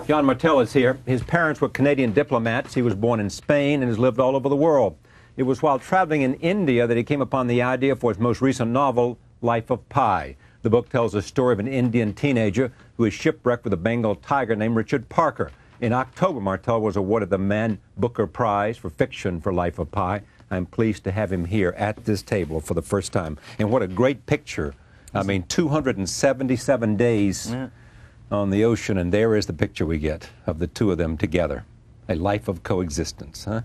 Yann Martel is here. His parents were Canadian diplomats. He was born in Spain and has lived all over the world. It was while traveling in India that he came upon the idea for his most recent novel, Life of Pi. The book tells the story of an Indian teenager who is shipwrecked with a Bengal tiger named Richard Parker. In October, Martel was awarded the Man Booker Prize for fiction for Life of Pi. I'm pleased to have him here at this table for the first time. And what a great picture. I mean, 277 days on the ocean, and there is the picture we get of the two of them together. A life of coexistence, huh?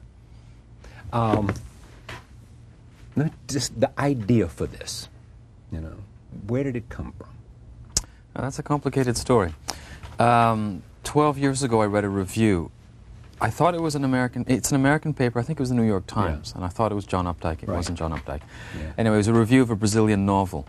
Just the idea for this, you know, where did it come from? That's a complicated story. 12 years ago, I read a review. I thought it was it's an American paper, I think it was the New York Times, and I thought it was John Updike. It wasn't John Updike. Anyway, it was a review of a Brazilian novel.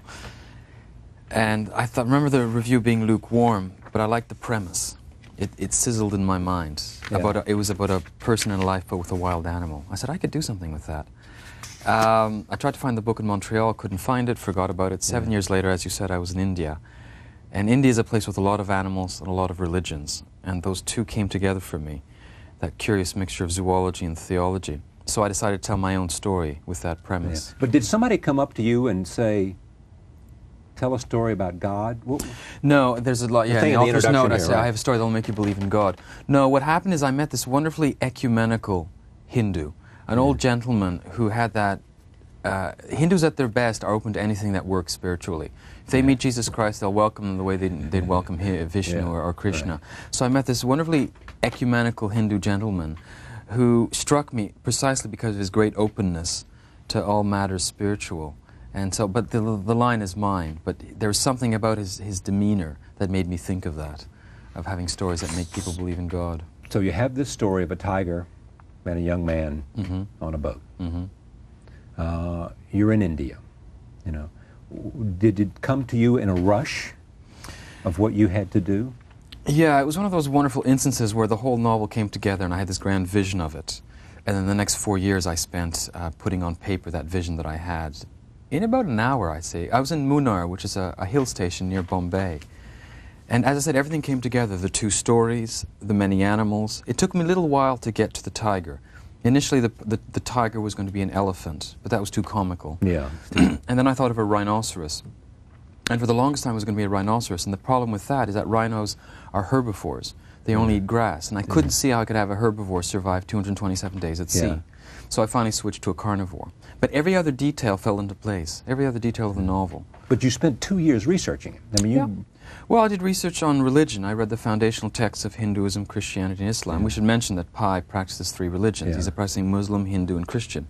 And I remember the review being lukewarm, but I liked the premise. It sizzled in my mind. It was about a person in life, but with a wild animal. I said, I could do something with that. I tried to find the book in Montreal, couldn't find it, forgot about it. 7 years later, as you said, I was in India. And India is a place with a lot of animals and a lot of religions. And those two came together for me, that curious mixture of zoology and theology. So I decided to tell my own story with that premise. But did somebody come up to you and say, tell a story about God? No, there's a lot. Yeah, in the author's note, I say, I have a story that will make you believe in God. No, what happened is I met this wonderfully ecumenical Hindu, an old gentleman who had that. Hindus at their best are open to anything that works spiritually. If they meet Jesus Christ, they'll welcome him the way they'd welcome Vishnu or Krishna. So I met this wonderfully ecumenical Hindu gentleman who struck me precisely because of his great openness to all matters spiritual. And so, but the line is mine, but there was something about his demeanor that made me think of that, of having stories that make people believe in God. So you have this story of a tiger and a young man on a boat. You're in India, you know. Did it come to you in a rush of what you had to do? Yeah, it was one of those wonderful instances where the whole novel came together and I had this grand vision of it. And then the next 4 years I spent putting on paper that vision that I had. In about an hour, I'd say. I was in Munnar, which is a hill station near Bombay. And as I said, everything came together. The two stories, the many animals. It took me a little while to get to the tiger. Initially, the tiger was going to be an elephant, but that was too comical. Yeah. And then I thought of a rhinoceros. And for the longest time, it was going to be a rhinoceros. And the problem with that is that rhinos are herbivores. They only eat grass. And I couldn't see how I could have a herbivore survive 227 days at sea. So I finally switched to a carnivore. But every other detail fell into place, every other detail of the novel. But you spent 2 years researching it. I mean, Well, I did research on religion. I read the foundational texts of Hinduism, Christianity, and Islam. We should mention that Pi practices 3 religions. He's a practicing Muslim, Hindu, and Christian.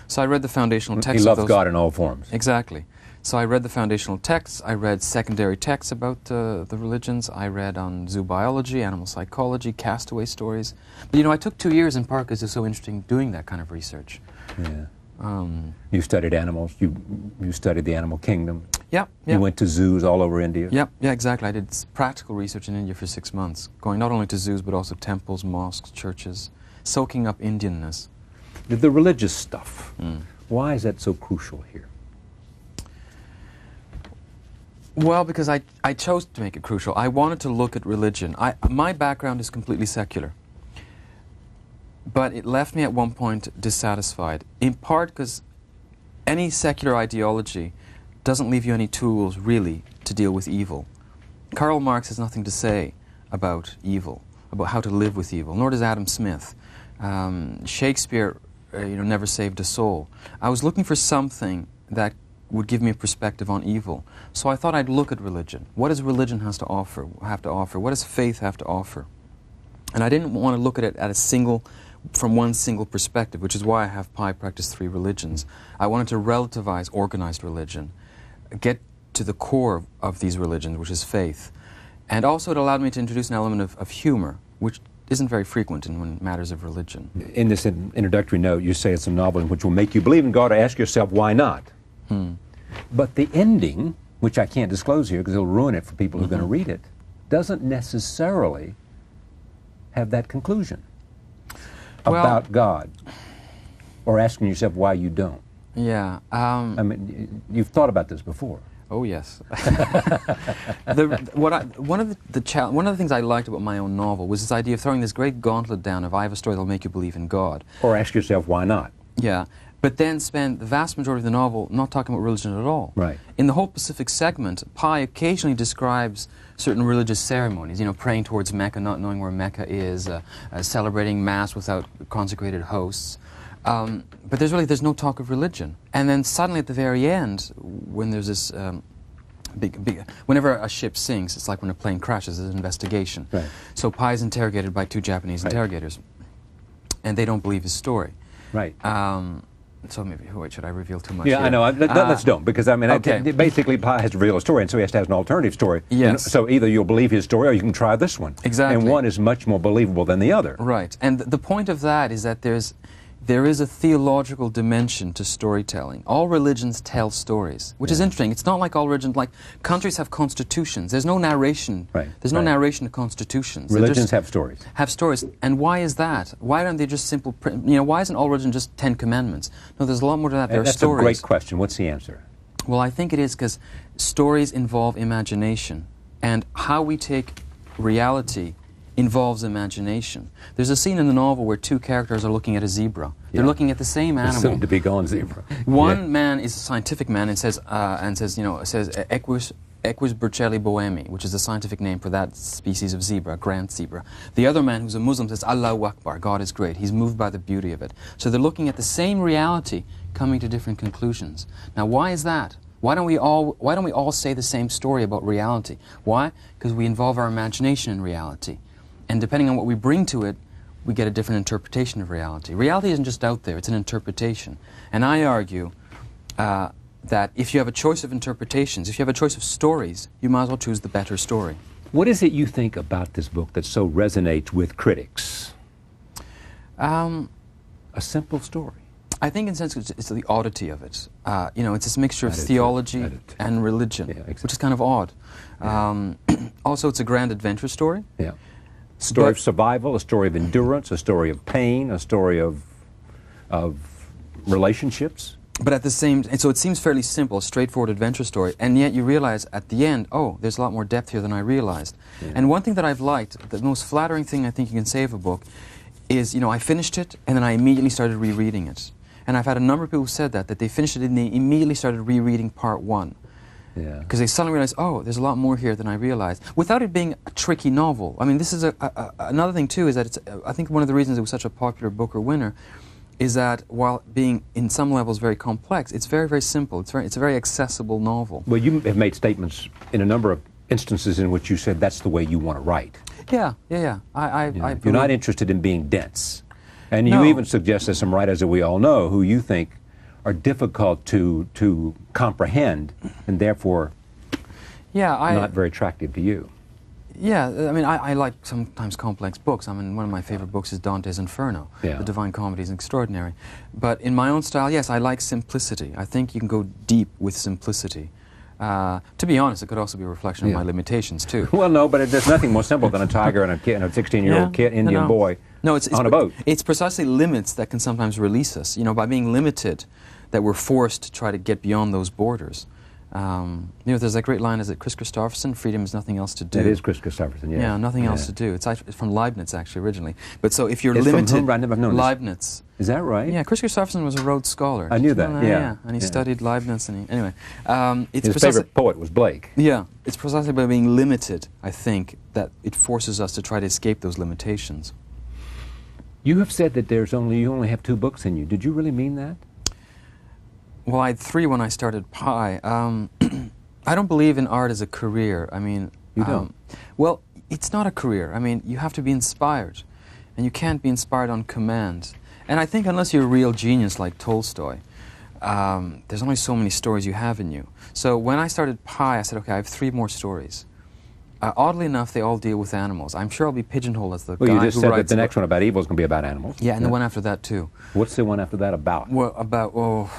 So I read the foundational texts. He loves God in all forms. Exactly. So I read the foundational texts. I read secondary texts about the religions. I read on zoo biology, animal psychology, castaway stories. But you know, I took 2 years in part because it's so interesting doing that kind of research. You studied animals. You studied the animal kingdom. Yeah. You went to zoos all over India. Yeah, exactly. I did practical research in India for 6 months, going not only to zoos but also temples, mosques, churches, soaking up Indianness. The religious stuff. Why is that so crucial here? Well, because I chose to make it crucial. I wanted to look at religion. My background is completely secular. But it left me at one point dissatisfied, in part because any secular ideology doesn't leave you any tools, really, to deal with evil. Karl Marx has nothing to say about evil, about how to live with evil, nor does Adam Smith. Shakespeare never saved a soul. I was looking for something that would give me a perspective on evil. So I thought I'd look at religion. What does religion have to offer? What does faith have to offer? And I didn't want to look at it from one single perspective, which is why I have Pi practice 3 religions. I wanted to relativize organized religion, get to the core of these religions, which is faith. And also it allowed me to introduce an element of humor, which isn't very frequent in matters of religion. In this introductory note, you say it's a novel in which will make you believe in God or ask yourself, why not? But the ending, which I can't disclose here because it'll ruin it for people who are going to read it, doesn't necessarily have that conclusion about God, or asking yourself why you don't. Yeah. I mean, you've thought about this before. Oh yes. One of the things I liked about my own novel was this idea of throwing this great gauntlet down of I have a story that'll make you believe in God. Or ask yourself, why not? Yeah, but then spend the vast majority of the novel not talking about religion at all. Right. In the whole Pacific segment, Pi occasionally describes certain religious ceremonies, you know, praying towards Mecca, not knowing where Mecca is, celebrating Mass without consecrated hosts. But there's no talk of religion. And then suddenly at the very end, when there's this whenever a ship sinks, it's like when a plane crashes, there's an investigation. Right. So Pi is interrogated by 2 Japanese interrogators, and they don't believe his story. Right. So maybe, wait, should I reveal too much? Yeah, here? I know. Let's don't, because I mean, okay. Basically, Pi has to reveal a story, and so he has to have an alternative story. Yes. And so either you'll believe his story, or you can try this one. Exactly. And one is much more believable than the other. Right. And the point of that is that there is a theological dimension to storytelling. All religions tell stories, which is interesting. It's not like all religions, like countries have constitutions. There's no narration. Right. There's no narration to constitutions. Religions have stories. Have stories. And why is that? Why aren't they just simple, why isn't all religion just 10 Commandments? No, there's a lot more to that. There are stories. That's a great question. What's the answer? Well, I think it is because stories involve imagination. And how we take reality involves imagination. There's a scene in the novel where 2 characters are looking at a zebra. They're looking at the same animal. Soon to be gone zebra. One man is a scientific man and says Equus burcheli boemi, which is the scientific name for that species of zebra, grand zebra. The other man, who's a Muslim, says Allahu Akbar, God is great. He's moved by the beauty of it. So they're looking at the same reality, coming to different conclusions. Now, why is that? Why don't we all say the same story about reality? Why? Because we involve our imagination in reality. And depending on what we bring to it, we get a different interpretation of reality. Reality isn't just out there, it's an interpretation. And I argue that if you have a choice of interpretations, if you have a choice of stories, you might as well choose the better story. What is it you think about this book that so resonates with critics? A simple story. I think in a sense it's the oddity of it. It's this mixture of theology and religion, which is kind of odd. Also, it's a grand adventure story. Yeah. Story of survival, a story of endurance, a story of pain, a story of relationships. But at the same, and so it seems fairly simple, a straightforward adventure story, and yet you realize at the end, oh, there's a lot more depth here than I realized. Yeah. And one thing that I've liked, the most flattering thing I think you can say of a book, is, I finished it, and then I immediately started rereading it. And I've had a number of people who said that they finished it and they immediately started rereading part 1. Yeah. Because they suddenly realize, oh, there's a lot more here than I realized. Without it being a tricky novel. I mean, this is another thing, too, is that I think one of the reasons it was such a popular Booker winner is that while being, in some levels, very complex, it's very, very simple. It's a very accessible novel. Well, you have made statements in a number of instances in which you said that's the way you want to write. Yeah. You're not interested in being dense. And No. you even suggest that some writers that we all know who you think are difficult to comprehend and therefore not very attractive to you. Yeah, I mean, I like sometimes complex books. I mean, one of my favorite books is Dante's Inferno. Yeah. The Divine Comedy is extraordinary. But in my own style, yes, I like simplicity. I think you can go deep with simplicity. To be honest, it could also be a reflection of my limitations, too. Well, no, but there's nothing more simple than a tiger and a 16-year-old kid, Indian boy on a boat. It's precisely limits that can sometimes release us. By being limited, that we're forced to try to get beyond those borders. There's that great line, is it Chris Christopherson, freedom is nothing else to do. It is Chris Christopherson, yes. Yeah, nothing else to do. It's from Leibniz, actually, originally. But so if you're It's limited... from whom? I've never known Leibniz. Is that right? Yeah, Chris Christopherson was a Rhodes Scholar. I knew that, Yeah, and he studied Leibniz, and anyway. His favorite poet was Blake. Yeah, it's precisely by being limited, I think, that it forces us to try to escape those limitations. You have said that you only have 2 books in you. Did you really mean that? Well, I had 3 when I started Pi. I don't believe in art as a career. I mean... You don't? Well, it's not a career. I mean, you have to be inspired. And you can't be inspired on command. And I think unless you're a real genius like Tolstoy, there's only so many stories you have in you. So when I started Pi, I said, okay, I have 3 more stories. Oddly enough, they all deal with animals. I'm sure I'll be pigeonholed as the guy who writes... Well, you just said that the next one about evil is going to be about animals. Yeah, and the one after that, too. What's the one after that about? Well,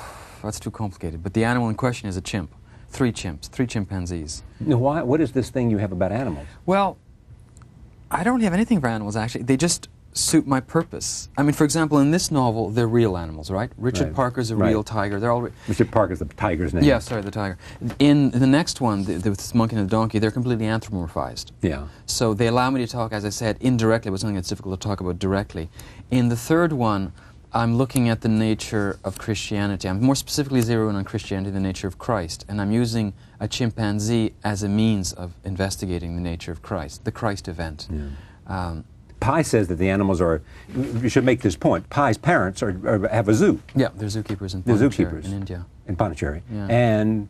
that's too complicated. But the animal in question is a chimp. 3 chimps, 3 chimpanzees. Now, what is this thing you have about animals? Well, I don't have anything for animals, actually. They just... suit my purpose. I mean, for example, in this novel, they're real animals, right? Richard Right. Parker's a Right. real tiger. They're all... Richard Parker's the tiger's name. Yeah, sorry, the tiger. In the next one, with this monkey and the donkey, they're completely anthropomorphized. Yeah. So they allow me to talk, as I said, indirectly, but something that's difficult to talk about directly. In the third one, I'm looking at the nature of Christianity. I'm more specifically zeroing on Christianity, the nature of Christ, and I'm using a chimpanzee as a means of investigating the nature of Christ, the Christ event. Yeah. Pi says that the animals are, you should make this point, Pi's parents have a zoo. Yeah, they're zookeepers in They're Pondicherry, zookeepers in India. In Pondicherry. Yeah. And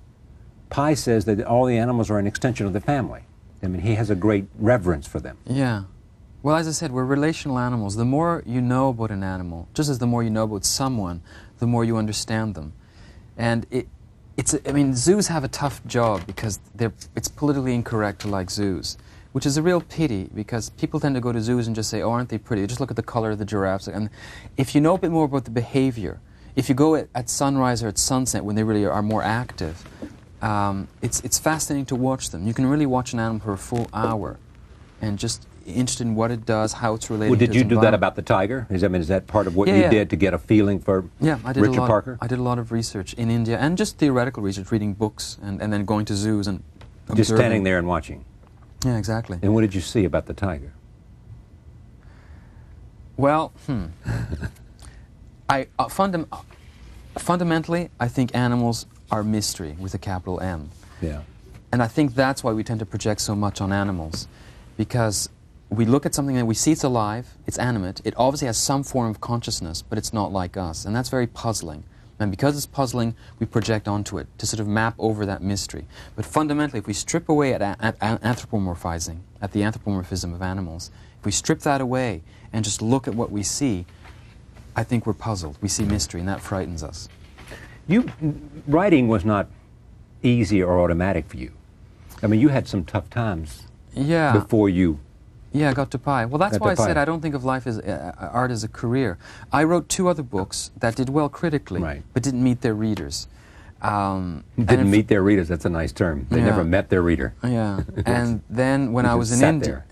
Pi says that all the animals are an extension of the family. I mean, he has a great reverence for them. Yeah. Well, as I said, we're relational animals. The more you know about an animal, just as the more you know about someone, the more you understand them. And I mean, zoos have a tough job because it's politically incorrect to like zoos, which is a real pity because people tend to go to zoos and just say, oh, aren't they pretty? Just look at the color of the giraffes. And if you know a bit more about the behavior, if you go at sunrise or at sunset when they really are more active, it's fascinating to watch them. You can really watch an animal for a full hour and just interested in what it does, how it's related Well, to did its you do that environment. about the tiger? Is that part of what Yeah, you yeah. did to get a feeling for Richard Parker? I did a lot of research in India and just theoretical research, reading books and then going to zoos and Just observing. standing there and watching. Yeah, exactly. And what did you see about the tiger? Well, fundamentally, I think animals are mystery with a capital M. Yeah. And I think that's why we tend to project so much on animals, because we look at something and we see it's alive, it's animate, it obviously has some form of consciousness, but it's not like us, and that's very puzzling. And because it's puzzling, we project onto it to sort of map over that mystery. But fundamentally, if we strip away at anthropomorphizing, at the anthropomorphism of animals, if we strip that away and just look at what we see, I think we're puzzled. We see mystery, and that frightens us. Writing was not easy or automatic for you. I mean, you had some tough times before you... Yeah, I got to Pi. Well, that's Got why I to Pi. said I don't think of life as art as a career. I wrote 2 other books that did well critically, Right. but didn't meet their readers. Didn't meet their readers, that's a nice term. They Yeah. never met their reader. Yeah, and then when I You was just in sat India,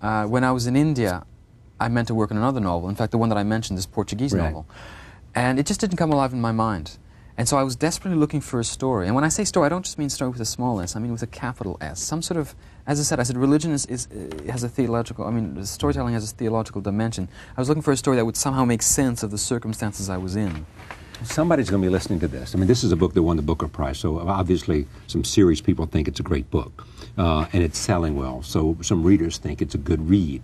there. when I was in India, I meant to work on another novel. In fact, the one that I mentioned, this Portuguese Right. novel, and it just didn't come alive in my mind. And so I was desperately looking for a story. And when I say story, I don't just mean story with a small s, I mean with a capital S. Some sort of, as I said, religion has a theological, I mean, storytelling has a theological dimension. I was looking for a story that would somehow make sense of the circumstances I was in. Somebody's going to be listening to this. I mean, this is a book that won the Booker Prize, so obviously some serious people think it's a great book, and it's selling well, so some readers think it's a good read.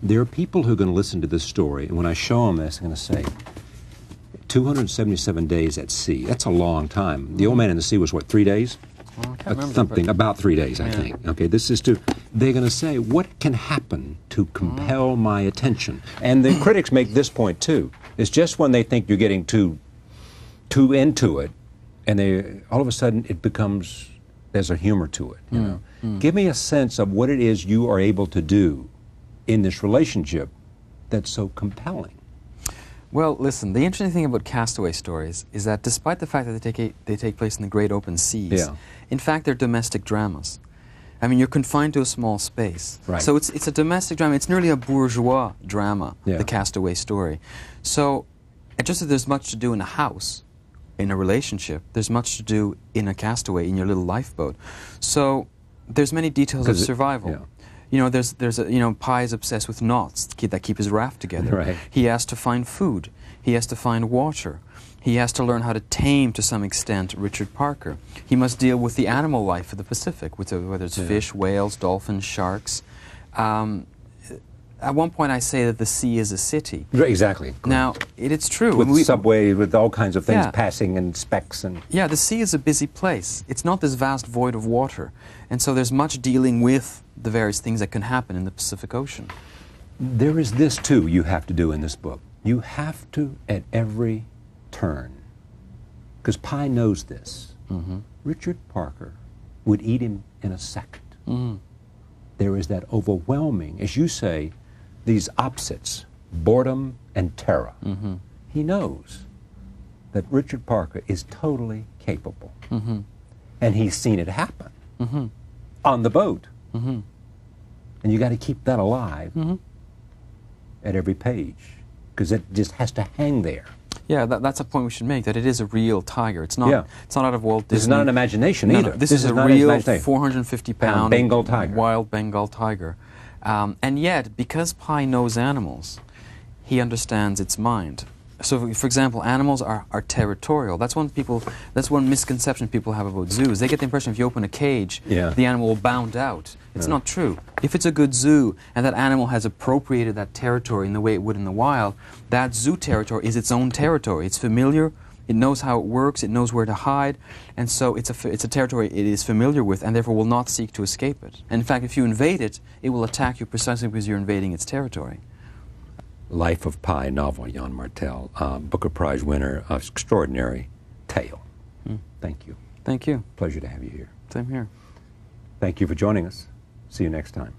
There are people who are going to listen to this story, and when I show them this, they're going to say, 277 days at sea. That's a long time. The Old Man in the Sea was, what, 3 days? Well, I can't remember. Something, but- about 3 days, I Yeah. think. Okay, this is they're going to say, what can happen to compel my attention? And the critics make this point, too. It's just when they think you're getting too into it, and all of a sudden it becomes, there's a humor to it, you know. Give me a sense of what it is you are able to do in this relationship that's so compelling. Well, listen, the interesting thing about castaway stories is that despite the fact that they take place in the great open seas, Yeah. in fact they're domestic dramas. I mean, you're confined to a small space. Right. So it's a domestic drama. It's nearly a bourgeois drama, Yeah. the castaway story. So just as there's much to do in a house, in a relationship, there's much to do in a castaway, in your little lifeboat. So there's many details of 'Cause survival. yeah. You know, Pi is obsessed with knots that keep his raft together. Right. He has to find food. He has to find water. He has to learn how to tame, to some extent, Richard Parker. He must deal with the animal life of the Pacific, whether it's fish, whales, dolphins, sharks. At one point I say that the sea is a city. Right, exactly. Now, it's true. With subway, with all kinds of things Yeah. passing and specks and... Yeah, the sea is a busy place. It's not this vast void of water. And so there's much dealing with the various things that can happen in the Pacific Ocean. There is this, too, you have to do in this book. You have to, at every turn, because Pi knows this, Richard Parker would eat him in a second. There is that overwhelming, as you say, these opposites, boredom and terror. He knows that Richard Parker is totally capable. And he's seen it happen on the boat. And you got to keep that alive. at every page, because it just has to hang there. Yeah, that's a point we should make, that it is a real tiger. It's not, Yeah. it's not out of Walt Disney. This is not an imagination either. No, this is a not real imagination. 450-pound Bengal tiger. wild Bengal tiger. And yet, because Pi knows animals, he understands its mind. So, for example, animals are territorial. That's one misconception people have about zoos. They get the impression if you open a cage, Yeah. the animal will bound out. It's not true. If it's a good zoo and that animal has appropriated that territory in the way it would in the wild, that zoo territory is its own territory. It's familiar. It knows how it works. It knows where to hide, and so it's a territory it is familiar with, and therefore will not seek to escape it. And in fact, if you invade it, it will attack you precisely because you're invading its territory. Life of Pi novel, Yann Martel, Booker Prize winner, extraordinary tale. Thank you. Thank you. Pleasure to have you here. Same here. Thank you for joining us. See you next time.